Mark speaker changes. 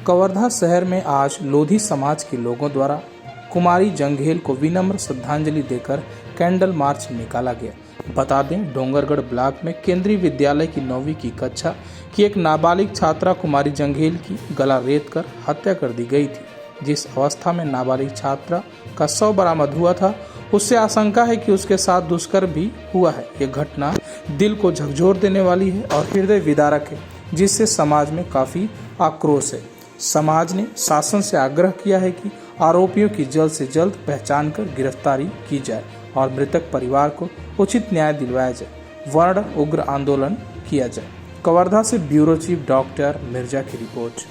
Speaker 1: कवर्धा शहर में आज लोधी समाज के लोगों द्वारा कुमारी जंघेल को विनम्र श्रद्धांजलि देकर कैंडल मार्च निकाला गया। बता दें, डोंगरगढ़ ब्लॉक में केंद्रीय विद्यालय की 9वीं की कक्षा की एक नाबालिग छात्रा कुमारी जंघेल की गला रेत कर हत्या कर दी गई थी। जिस अवस्था में नाबालिग छात्रा का शव बरामद हुआ था, उससे आशंका है कि उसके साथ दुष्कर्म भी हुआ है। यह घटना दिल को झकझोर देने वाली है और हृदय विदारक है, जिससे समाज में काफी आक्रोश है। समाज ने शासन से आग्रह किया है कि आरोपियों की जल्द से जल्द पहचान कर गिरफ्तारी की जाए और मृतक परिवार को उचित न्याय दिलवाया जाए, वर्ण उग्र आंदोलन किया जाए। कवर्धा से ब्यूरो चीफ डॉक्टर मिर्जा की रिपोर्ट।